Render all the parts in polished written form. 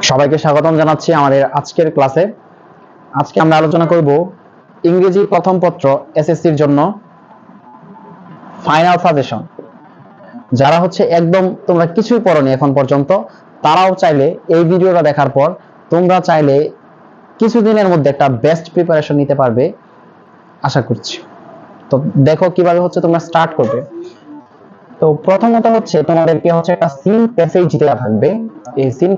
সবাইকে স্বাগতম জানাচ্ছি আমাদের আজকের ক্লাসে। আজকে আমরা আলোচনা করব ইংরেজি প্রথম পত্র এসএসসির জন্য ফাইনাল সাজেশন। যারা একদম তোমরা কিছুই পড়োনি এখন পর্যন্ত, তারাও চাইলে এই ভিডিওটা দেখার পর তোমরা চাইলে কিছুদিনের মধ্যে একটা বেস্ট প্রিপারেশন নিতে পারবে আশা করছি। তো দেখো কিভাবে তোমরা স্টার্ট করবে। তো প্রথমত তোমাদেরকে একটা সিন প্যাসেজ দেওয়া থাকবে। এই সিন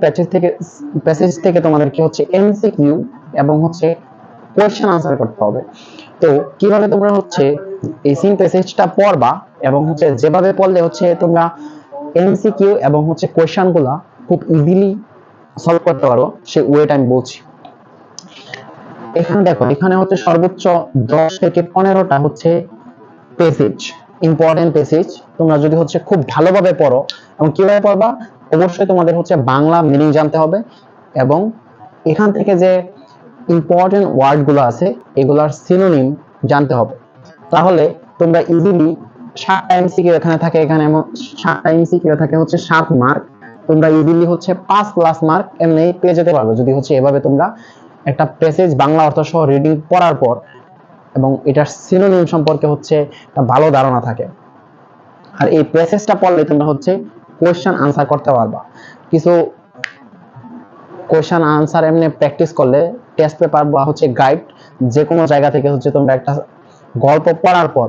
প্যাসেজ থেকে তোমাদেরকে এমসিকিউ এবং কোয়েশ্চেন আনসার করতে হবে। তো কিভাবে তোমরা এই সিন প্যাসেজটা পড়বা এবং যেভাবে পড়লে তোমরা এমসিকিউ এবং কোয়েশ্চেন গুলা খুব ইজিলি সলভ করতে পারো সেই ওয়েটা আমি বলছি। এখানে দেখো, এখানে সর্বোচ্চ 10 থেকে 15টা প্যাসেজ, ইম্পর্টেন্ট প্যাসেজ। তোমরা যদি খুব ভালোভাবে পড়ো, এবং কিভাবে পড়বা, অবশ্যই তোমাদের বাংলা মিনিং জানতে হবে এবং এখান থেকে যে ইম্পর্টেন্ট ওয়ার্ড গুলো আছে এগুলার সিনোনিম জানতে হবে। তাহলে তোমরা ইজিলি 7টা এমসিকিউ এখানে থাকে, এখানে 7টা এমসিকিউ থাকে 7 মার্ক। তোমরা ইজিলি 5+ মার্ক এমনি পেয়ে যেতে পারবে যদি এভাবে তোমরা একটা প্যাসেজ বাংলা অর্থ সহ রিডিং পড়ার পর এবং এটার সিনোনিম সম্পর্কে একটা ভালো ধারণা থাকে। আর এই প্যাসেজটা পড়লে তোমরা কোয়েশ্চেন আনসার করতে পারবা। কিছু কোয়েশ্চেন আনসার এমনি প্র্যাকটিস করলে টেস্ট পেপার বা গাইড যে কোনো জায়গা থেকে তোমরা একটা গল্প পড়ার পর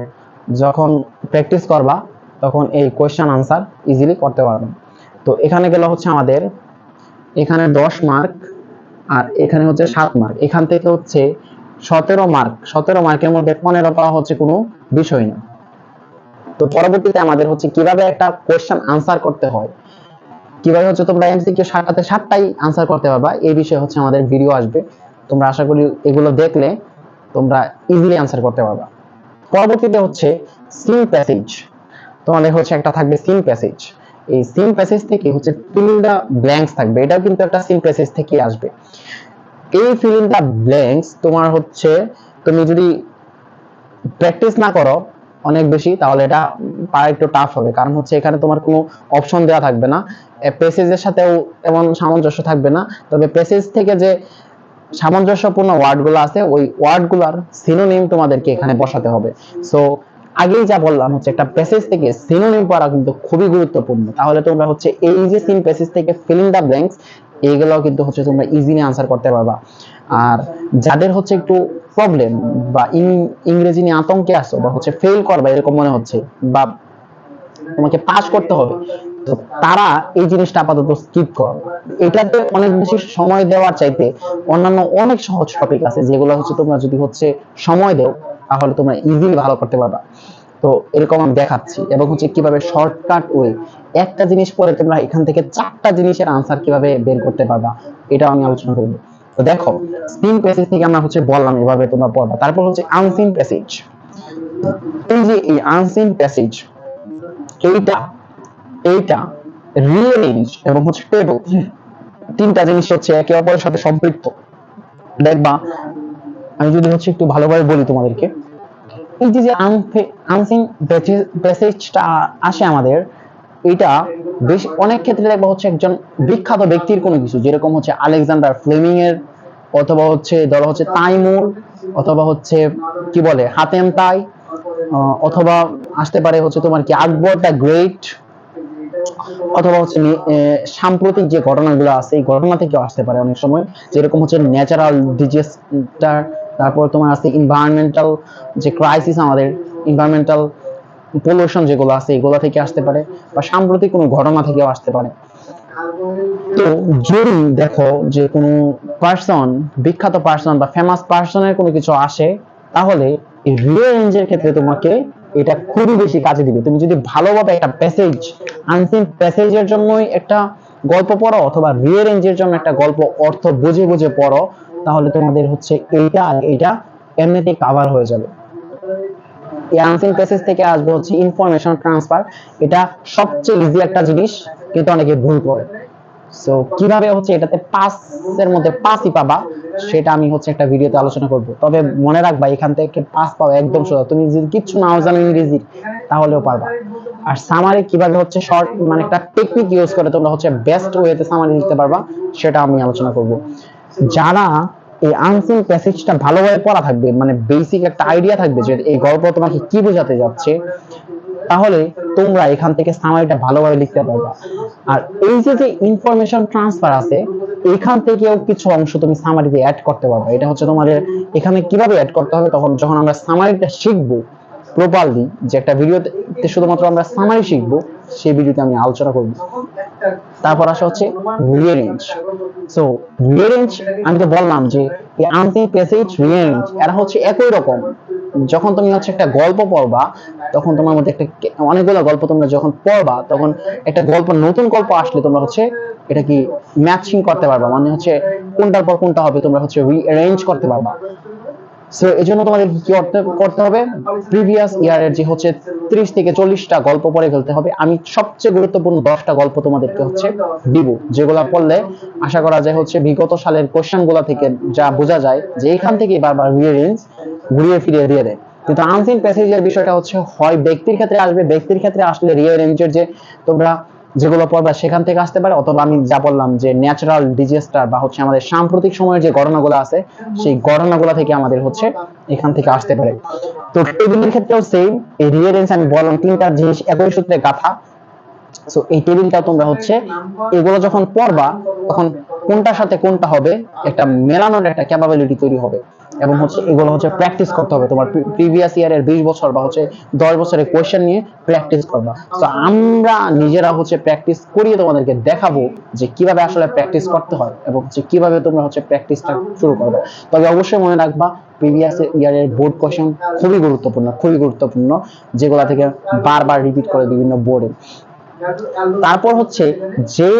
যখন প্র্যাকটিস করবা তখন এই কোয়েশ্চেন আনসার ইজিলি করতে পারবে। তো এখানে গেল আমাদের এখানে 10 মার্ক আর এখানে 7 মার্ক। এখান থেকে 17 মার্ক। 17 মার্কের মধ্যে 15 পাওয়া কোনো বিষয় না। তো পরবর্তীতে আমাদের কিভাবে একটা কোয়েশ্চেন আনসার করতে হয়, কিভাবে তোমরা এমসিকিউ 7টাতে 7টাই আনসার করতে পারবা, এই বিষয়ে আমাদের ভিডিও আসবে। তোমরা আশা করি এগুলো দেখলে তোমরা ইজিলি আনসার করতে পারবা। পরবর্তীতে সিন প্যাসেজ। তোমাদের একটা থাকবে সিন প্যাসেজ। এই সিন প্যাসেজ থেকে ফিল ইন দা ব্ল্যাঙ্কস থাকবে। এটাও কিন্তু একটা সিন প্যাসেজ থেকে আসবে। এই ফিল ইন দা ব্ল্যাঙ্কস তোমার তুমি যদি প্র্যাকটিস না করো অনেক বেশি, তাহলে এটা পারা একটু টাফ হবে। কারণ এখানে তোমার কোনো অপশন দেওয়া থাকবে না, প্যাসেজের সাথেও এমন সামঞ্জস্য থাকবে না। তবে প্যাসেজ থেকে যে সামঞ্জস্যপূর্ণ ওয়ার্ডগুলো আছে ওই ওয়ার্ডগুলোর সিনোনিম তোমাদেরকে এখানে বসাতে হবে। সো আগেই যা বললাম একটা প্যাসেজ থেকে সিনোনিম পড়া কিন্তু খুবই গুরুত্বপূর্ণ। তাহলে তোমরা এই যে সিন প্যাসেজ থেকে ফিল ইন দা ব্ল্যাঙ্কস এইগুলো কিন্তু তোমরা ইজিলি আনসার করতে পারবা। আর যাদের একটু প্রবলেম বা ইংরেজি নিয়ে আতঙ্কে আছো বা ফেল করবা এরকম মনে হচ্ছে বা তোমাকে পাস করতে হবে, তো তারা এই জিনিসটা আপাতত স্কিপ করো। এটাতে অনেক বেশি সময় দেওয়ার চাইতে অন্যান্য অনেক সহজ টপিক আছে যেগুলো তোমরা যদি সময় দাও তাহলে তোমরা ইজিলি ভালো করতে পারবা। তো এরকম আমি দেখাচ্ছি এবং কিভাবে শর্টকাট ওয়ে একটা জিনিস পরে তোমরা এখান থেকে 4টা জিনিসের আনসার কিভাবে বের করতে পারবা এটাও আমি আলোচনা করব। তো দেখো, সিন প্যাসেজ থেকে আমরা বললাম এভাবে তোমরা পড়বা। তারপর আনসিন প্যাসেজ। এই যে এই আনসিন প্যাসেজ, এইটা রিঅ্যারেঞ্জ এবং টেবল, 3টা জিনিস একে অপরের সাথে সম্পৃক্ত। দেখবা, আমি যদি একটু ভালোভাবে বলি তোমাদেরকে, এই যে আনসিন প্যাসেজটা আসে আমাদের, এটা বেশ অনেক ক্ষেত্রে দেখবা একজন বিখ্যাত ব্যক্তির কোনো কিছু, যেরকম আলেকজান্ডার ফ্লেমিং এর, অথবা ধরো তাইমুর, অথবা কি বলে হাতেম তাই, অথবা আসতে পারে তোমার কি আকবর দ্য গ্রেট, অথবা সাম্প্রতিক যে ঘটনাগুলো আছে এই ঘটনা থেকে আসতে পারে অনেক সময়, যেরকম ন্যাচারাল ডিজাস্টার, তারপর তোমার আছে এনভায়রনমেন্টাল যে ক্রাইসিস, আমাদের এনভায়রনমেন্টাল পলিউশন যেগুলো আছে এগুলো থেকে আসতে পারে, বা সাম্প্রতিক কোনো ঘটনা থেকেও আসতে পারে। তো যদি দেখো যে কোনো পার্সন, বিখ্যাত পার্সন বা ফেমাস পার্সনের কোনো কিছু আসে, তাহলে এই রিঅ্যারেঞ্জের ক্ষেত্রে তোমাকে এটা খুবই বেশি কাজে দিবে। তুমি যদি ভালোভাবে একটা প্যাসেজ, আনসিন প্যাসেজের জন্যই একটা গল্প পড়ো অথবা রিঅ্যারেঞ্জের জন্য একটা গল্প অর্থ বুঝে বুঝে পড়ো, তাহলে তোমাদের এইটা আর এইটা এমনিতেই কভার হয়ে যাবে। এই আনসিন প্যাসেজ থেকে আসবে ইনফরমেশন ট্রান্সফার। এটা সবচেয়ে ইজি একটা জিনিস, কিন্তু অনেকে ভুল করে। সো কিভাবে এটাতে 5 এর মধ্যে 5ই পাবা সেটা আমি একটা ভিডিওতে আলোচনা করব। তবে মনে রাখবা, এখান থেকে 5 পাওয়া একদম সোজা। তুমি যদি কিছু নাও জানো ইংরেজি তাহলেও পারবা। আর সামারি কিভাবে হচ্ছে শর্ট মানে একটা টেকনিক ইউজ করে তোমরা হচ্ছে বেস্ট ওয়েতে সামারি লিখতে পারবা সেটা আমি আলোচনা করব। যারা এই আনসিন প্যাসেজটা ভালোভাবে পড়া থাকবে, মানে বেসিক একটা আইডিয়া থাকবে যে এই গল্প তোমাকে কি বোঝাতে যাচ্ছে, তাহলে তোমরা এখান থেকে সামারিটা ভালোভাবে লিখতে পারবা। আর এই যে যে ইনফরমেশন ট্রান্সফার আছে, এখান থেকেও কিছু অংশ তুমি সামারিতে অ্যাড করতে পারবে। এটা হচ্ছে তোমাদের এখানে কিভাবে অ্যাড করতে হবে, তখন যখন আমরা সামারিটা শিখবো প্রপারলি, যে একটা ভিডিওতে শুধুমাত্র আমরা সামারি শিখবো, সেই ভিডিওতে আমি আলোচনা করব। তারপর আসা হচ্ছে রিয়ারেঞ্জ। সো রিয়ারেঞ্জ আমি তো বললাম যে এই আনসিন প্যাসেজ রিয়ারেঞ্জ এরা হচ্ছে একই রকম। যখন তুমি হচ্ছে একটা গল্প পড়বা, তখন তোমার মধ্যে একটা অনেকগুলো গল্প তোমরা যখন পড়বা, তখন একটা গল্প নতুন গল্প আসলে তোমরা হচ্ছে এটা কি ম্যাচিং করতে পারবা, মানে হচ্ছে কোনটার পর কোনটা হবে তোমরা হচ্ছে রিঅ্যারেঞ্জ করতে পারবা। সো এই জন্য তোমাদের কি করতে হবে, প্রিভিয়াস ইয়ারের যে হচ্ছে 30 থেকে 40টা গল্প পড়ে ফেলতে হবে। আমি সবচেয়ে গুরুত্বপূর্ণ 10টা গল্প তোমাদেরকে হচ্ছে দিব, যেগুলা পড়লে আশা করা যায় হচ্ছে বিগত সালের কোশ্চেন গুলা থেকে যা বোঝা যায় যে এখান থেকে বারবার রিঅ্যারেঞ্জ ঘুরিয়ে ফিরিয়ে দিয়ে দেয়। কিন্তু আনসিন প্যাসেজের বিষয়টা হচ্ছে হয় ব্যক্তির ক্ষেত্রে আসবে, ব্যক্তির ক্ষেত্রে আসলে রিঅ্যারেঞ্জের যে তোমরা যেগুলো পড়বা সেখান থেকে আসতে পারে, অথবা আমি যা বললাম যে ন্যাচারাল ডিজাস্টার বা হচ্ছে আমাদের সাম্প্রতিক সময়ের যে ঘটনাগুলো আছে সেই ঘটনাগুলো থেকে আমাদের হচ্ছে এখান থেকে আসতে পারে। তো টেবিলের ক্ষেত্রেও সেম, এই রিয়ারেন্স আমি বললাম তিনটা জিনিস একই সূত্রে গাঁথা। সো এই টেবিলটা তোমরা হচ্ছে এগুলো যখন পড়বা, তখন কোনটার সাথে কোনটা হবে একটা মেলানোর একটা ক্যাপাবিলিটি তৈরি হবে। এবং হচ্ছে এগুলো হচ্ছে প্র্যাকটিস করতে হবে, তোমার প্রিভিয়াস ইয়ারের 20 বছর বা হচ্ছে 10 বছরের কোয়েশ্চেন নিয়ে প্র্যাকটিস করবা। তো আমরা নিজেরা হচ্ছে প্র্যাকটিস করিয়ে তোমাদেরকে দেখাবো যে কিভাবে আসলে প্র্যাকটিস করতে হয় এবং হচ্ছে কিভাবে তোমরা হচ্ছে প্র্যাকটিসটা শুরু করবে। তবে অবশ্যই মনে রাখবা প্রিভিয়াস ইয়ারের বোর্ড কোয়েশ্চেন খুবই গুরুত্বপূর্ণ, খুবই গুরুত্বপূর্ণ, যেগুলা থেকে বারবার রিপিট করে বিভিন্ন বোর্ডে। তারপর হচ্ছে যে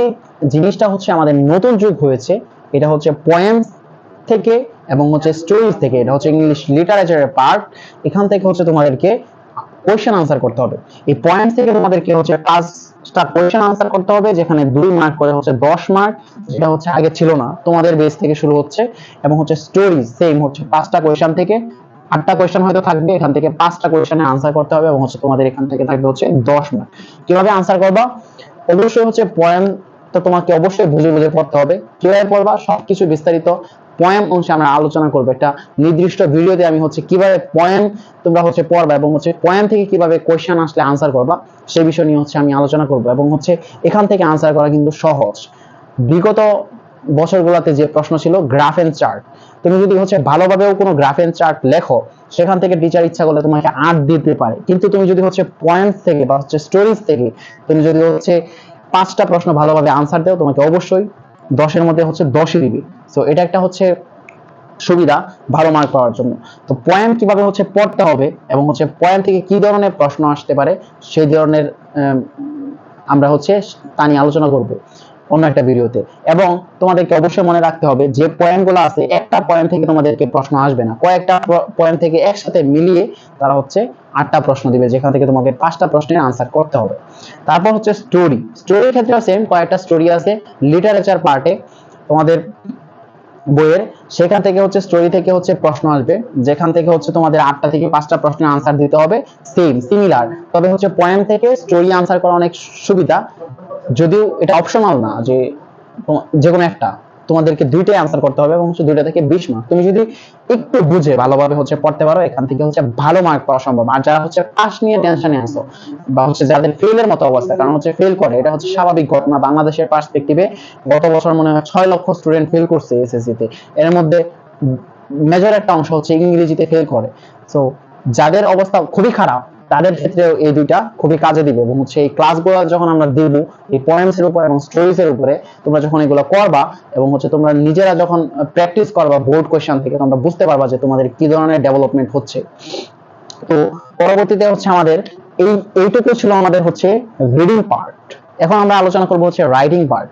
জিনিসটা হচ্ছে আমাদের নতুন যুগ হয়েছে, এটা হচ্ছে পয়েমস থেকে এবং হচ্ছে স্টোরিজ থেকে, এটা হচ্ছে ইংলিশ লিটারেচারের পার্ট। এখান থেকে হচ্ছে তোমাদেরকে কোয়েশ্চেন আনসার করতে হবে। এই পয়েন্টস থেকে তোমাদেরকে হচ্ছে 5টা কোয়েশ্চেন আনসার করতে হবে, যেখানে 2 মার্ক করে হচ্ছে 10 মার্ক, যেটা হচ্ছে আগে ছিল না, তোমাদের বেস থেকে শুরু হচ্ছে। এবং হচ্ছে স্টোরিজ সেম হচ্ছে 5টা কোয়েশ্চেন থেকে 8টা কোয়েশ্চেন হয়তো থাকবে, এখান থেকে 5টা কোয়েশ্চেনে আনসার করতে হবে এবং হচ্ছে তোমাদের এখান থেকে থাকবে হচ্ছে 10 মার্ক। কিভাবে আনসার করবা, অবশ্যই হচ্ছে পয়েন্ট তো তোমাকে অবশ্যই বুঝে বুঝে পড়তে হবে। কিভাবে পড়বা সবকিছু বিস্তারিত পয়েম অংশে আমরা আলোচনা করবো। একটা নির্দিষ্ট ভিডিওতে আমি হচ্ছে কিভাবে পয়েম তোমরা হচ্ছে পড়বা এবং হচ্ছে পয়েম থেকে কিভাবে কোয়েশ্চেন আসলে আনসার করবা সেই বিষয় নিয়ে হচ্ছে আমি আলোচনা করব। এবং হচ্ছে এখান থেকে আনসার করা কিন্তু সহজ। বিগত বছরগুলোতে যে প্রশ্ন ছিল গ্রাফ এন্ড চার্ট, তুমি যদি হচ্ছে ভালোভাবেও কোনো গ্রাফ এন্ড চার্ট লেখো, সেখান থেকে টিচার ইচ্ছা করলে তোমাকে 8 দিতে পারে। কিন্তু তুমি যদি হচ্ছে পয়েন্ট থেকে বা হচ্ছে স্টোরিজ থেকে তুমি যদি হচ্ছে 5টা প্রশ্ন ভালোভাবে আনসার দাও, তোমাকে অবশ্যই 10-এর মধ্যে হচ্ছে 10ই দিবে। সো এটা একটা হচ্ছে সুবিধা ভালো মার্ক পাওয়ার জন্য। তো পয়েন্ট কিভাবে হচ্ছে পড়তে হবে এবং হচ্ছে পয়েন্ট থেকে কি ধরনের প্রশ্ন আসতে পারে সেই ধরনের আমরা হচ্ছে তা নিয়ে আলোচনা করব অন্য একটা ভিডিওতে। এবং তোমাদেরকে অবশ্যই মনে রাখতে হবে যে পয়েন্টগুলো আছে, একটা পয়েন্ট থেকে তোমাদেরকে প্রশ্ন আসবে না, কয়েকটা পয়েন্ট থেকে একসাথে মিলিয়ে তারা হচ্ছে 8টা প্রশ্ন দিবে, যেখান থেকে তোমাকে 5টা প্রশ্নের আনসার করতে হবে। তারপর হচ্ছে স্টোরি, স্টোরির ক্ষেত্রে সেম কয়েকটা স্টোরি আছে লিটারেচার পার্টে তোমাদের বইয়ের, সেখান থেকে হচ্ছে স্টোরি থেকে হচ্ছে প্রশ্ন আসবে, যেখান থেকে হচ্ছে তোমাদের 8টা থেকে 5টা প্রশ্নের আনসার দিতে হবে সেম সিমিলার। তবে হচ্ছে পয়েন্ট থেকে স্টোরি আনসার করা অনেক সুবিধা, যদিও এটা অপশনাল না যে যেকোনো একটা, তোমাদেরকে 2টাই আনসার করতে হবে এবং হচ্ছে 2টা থেকে 20 মার্ক। তুমি যদি একটু বুঝে ভালোভাবে হচ্ছে পড়তে পারো, এখান থেকে হচ্ছে ভালো মার্ক পাওয়া সম্ভব। আর যারা হচ্ছে পাস নিয়ে টেনশনে আসো বা হচ্ছে যাদের ফেলের মতো অবস্থা, কারণ হচ্ছে ফেল করে এটা হচ্ছে স্বাভাবিক ঘটনা। বাংলাদেশের পার্সপেক্টিভে গত বছর মনে হয় 6 লক্ষ স্টুডেন্ট ফেল করছে এসএসসি তে, এর মধ্যে মেজর একটা অংশ হচ্ছে ইংরেজিতে ফেল করে। সো যাদের অবস্থা খুবই খারাপ তাদের ক্ষেত্রে এই দুইটা খুবই কাজে দিবে। এবং হচ্ছে এই ক্লাসগুলো যখন আমরা দিব এই পয়েমস এর উপর এবং স্টোরিজ এর উপরে, তোমরা যখন এগুলো করবা এবং হচ্ছে তোমরা নিজেরা যখন প্র্যাকটিস করবা বোর্ড কোশ্চেন থেকে, তোমরা বুঝতে পারবা যে তোমাদের কি ধরনের ডেভেলপমেন্ট হচ্ছে। তো পরবর্তীতে হচ্ছে আমাদের এইটুকু ছিল আমাদের হচ্ছে রিডিং পার্ট। এখন আমরা আলোচনা করব হচ্ছে রাইটিং পার্ট।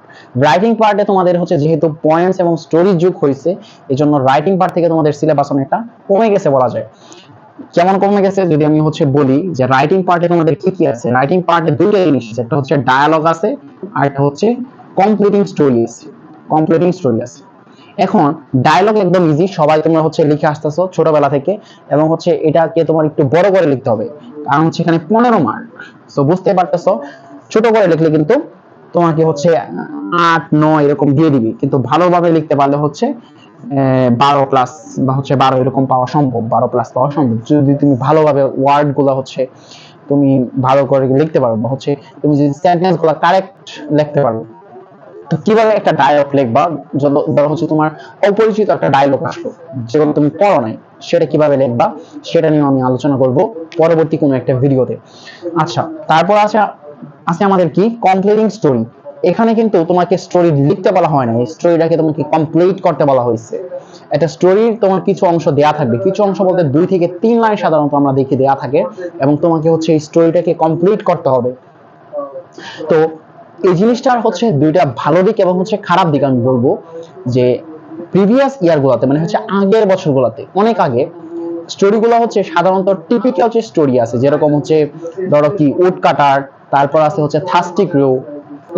রাইটিং পার্টে তোমাদের হচ্ছে যেহেতু পয়েন্টস এবং স্টোরি যুগ হয়েছে, এই জন্য রাইটিং পার্ট থেকে তোমাদের সিলেবাস অনেকটা কমে গেছে বলা যায়। কেমন কমে গেছে যদি আমি হচ্ছে বলি যে রাইটিং পার্টে তোমাদের কি কি আছে। রাইটিং পার্টে দুইটা জিনিস আছে, একটা হচ্ছে ডায়ালগ আছে আর একটা হচ্ছে কমপ্লিটিং স্টোরি আছে। কমপ্লিটিং স্টোরি আছে। এখন ডায়ালগ একদম ইজি, সবাই তোমরা হচ্ছে লিখে আসতেছো ছোটবেলা থেকে, এবং হচ্ছে এটাকে তোমার একটু বড় করে লিখতে হবে। কারণ হচ্ছে এখানে 15 মার্ক। সো বুঝতে পারতেছো, ছোট করে লিখলে কিন্তু তোমাকে হচ্ছে 8 9 এরকম দিয়ে দিবি, কিন্তু ভালোভাবে লিখতে পারলে হচ্ছে 12 প্লাস বা হচ্ছে 12 এরকম পাওয়া সম্ভব, 12 প্লাস পাওয়া সম্ভব যদি তুমি ভালোভাবে ওয়ার্ড গুলো হচ্ছে তুমি ভালো করে লিখতে পারো, বা হচ্ছে তুমি যদি সেন্টেন্স গুলো কারেক্ট লিখতে পারো। তো কিভাবে একটা ডায়লগ লিখবা, ধরো হচ্ছে তোমার অপরিচিত একটা ডায়লগ আসলো যেগুলো তুমি পড়ো নাই, সেটা কিভাবে লিখবা সেটা নিয়ে আমি আলোচনা করব পরবর্তী কোনো একটা ভিডিওতে। আচ্ছা, তারপর আছে আছে আমাদের কি কমপ্লিটিং স্টোরি। এখানে কিন্তু তোমাকে স্টোরি লিখতে বলা হয় না, এই স্টোরিটাকে তোমাকে কমপ্লিট করতে বলা হয়েছে। একটা স্টোরির তোমার কিছু অংশ দেয়া থাকবে, কিছু অংশ বলতে 2 থেকে 3 লাইন সাধারণত আমরা দেখি দেয়া থাকে, এবং তোমাকে হচ্ছে এই স্টোরিটাকে কমপ্লিট করতে হবে। তো এই জিনিসটার হচ্ছে দুইটা ভালো দিক এবং হচ্ছে খারাপ দিক আমি বলবো। যে প্রিভিয়াস ইয়ার গুলাতে, মানে হচ্ছে আগের বছরগুলোতে, অনেক আগে স্টোরিগুলো হচ্ছে সাধারণত টিপিক্যাল যে স্টোরি আছে, যেরকম হচ্ছে ধরো কি উড কাটার, তারপর আছে হচ্ছে থাস্টিক রো,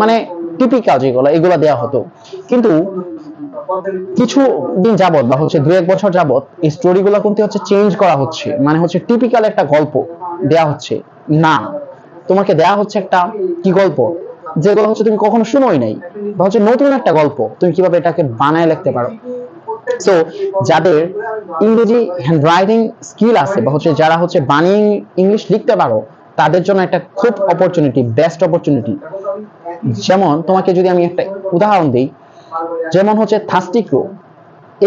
মানে টিপিক্যাল যেগুলো এগুলো দেয়া হতো। কিন্তু কিছু দিন যাবত বা হচ্ছে 2-1 বছর যাবত এই স্টোরিগুলো কিন্তু হচ্ছে চেঞ্জ করা হচ্ছে, মানে হচ্ছে টিপিক্যাল একটা গল্প দেয়া হচ্ছে না, তোমাকে দেয়া হচ্ছে একটা কি গল্প যেগুলো হচ্ছে তুমি কখনো শুনোই নাই, বা হচ্ছে নতুন একটা গল্প তুমি কিভাবে এটাকে বানায় লিখতে পারো। সো যাদের ইংরেজি হ্যান্ডরাইটিং স্কিল আছে, বা হচ্ছে যারা হচ্ছে বানিয়ে ইংলিশ লিখতে পারো, তাদের জন্য একটা খুব অপরচুনিটি, বেস্ট অপরচুনিটি। যেমন তোমাকে যদি আমি একটা উদাহরণ দিই, যেমন হচ্ছে থাস্টিক রো,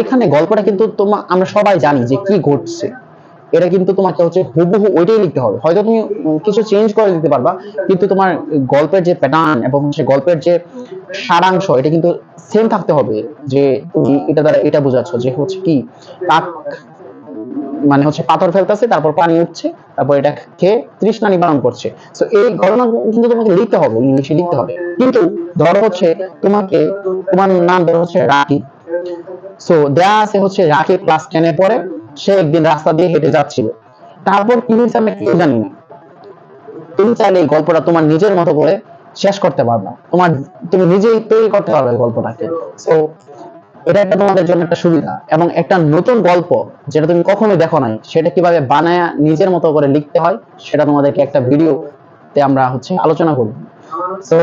এখানে গল্পটা কিন্তু আমরা সবাই জানি যে কি ঘটছে, এটা কিন্তু তোমাকে হচ্ছে হুবহু ওইটাই লিখতে হবে, হয়তো তুমি কিছু চেঞ্জ করে দিতে পারবা, কিন্তু তোমার গল্পের যে প্যাটার্ন এবং হচ্ছে গল্পের যে সারাংশ এটা কিন্তু সেম থাকতে হবে। যে তুমি এটা দ্বারা এটা বোঝাচ্ছ যে হচ্ছে কি কাক মানে হচ্ছে পাথর ফেলতেছে, তারপর পানি উঠছে, তারপর এটা খেয়ে তৃষ্ণা নিবারণ করছে। তো এই ঘটনা কিন্তু তোমাকে লিখতে হবে, ইংলিশে লিখতে হবে। কিন্তু ধরো হচ্ছে তোমাকে, তোমার নাম ধরো হচ্ছে রাকিব, সো দেয়া আছে হচ্ছে রাকিব ক্লাস 10 এ পড়ে, সে একদিন রাস্তা দিয়ে হেঁটে যাচ্ছিল, তারপর কি হয়েছে আমরা কেউ জানি না। তুমি চাইলে এই গল্পটা তোমার নিজের মতো করে শেষ করতে পারবা, তুমি নিজেই তৈরি করতে পারবে গল্পটাকে। সো এটা একটা তোমাদের জন্য একটা সুবিধা, এবং একটা নতুন গল্প যেটা তুমি কখনোই দেখো নাই সেটা কিভাবে বানায় নিজের মতো করে লিখতে হয় সেটা তোমাদেরকে একটা ভিডিওতে আমরা হচ্ছে আলোচনা করব। সো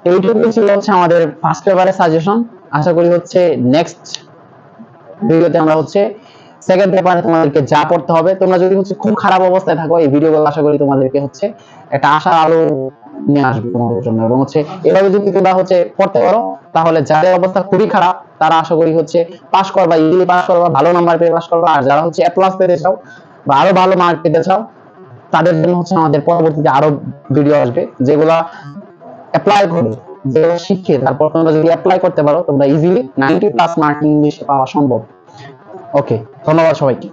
এইটুকু ছিল হচ্ছে আমাদের ফার্স্ট পেপারের সাজেশন। আশা করি হচ্ছে নেক্সট ভিডিওতে আমরা হচ্ছে সেকেন্ড পেপারে তোমাদেরকে যা পড়তে হবে, তোমরা যদি হচ্ছে খুব খারাপ অবস্থায় থাকো, এই ভিডিওগুলো আশা করি তোমাদেরকে হচ্ছে একটা আশার আলো নিয়ে আসবে তোমাদের জন্য, এবং হচ্ছে এভাবে যদি তোমরা হচ্ছে পড়তে পারো, তাহলে যাদের অবস্থা খুবই খারাপ তারা আশা করি হচ্ছে পাস করবা, ইজিলি পাস করবা, ভালো নাম্বার পেয়ে পাস করবা। আর যারা হচ্ছে এ প্লাস পেতে চাও বা আরো ভালো মার্ক পেতে চাও, তাদের জন্য হচ্ছে আমাদের পরবর্তীতে আরো ভিডিও আসবে যেগুলা অ্যাপ্লাই করে, যেগুলো শিখে তারপর তোমরা যদি অ্যাপ্লাই করতে পারো, তোমরা ইজিলি 90+ মার্ক ইংলিশে পাওয়া সম্ভব। ওকে, ধন্যবাদ সবাইকে।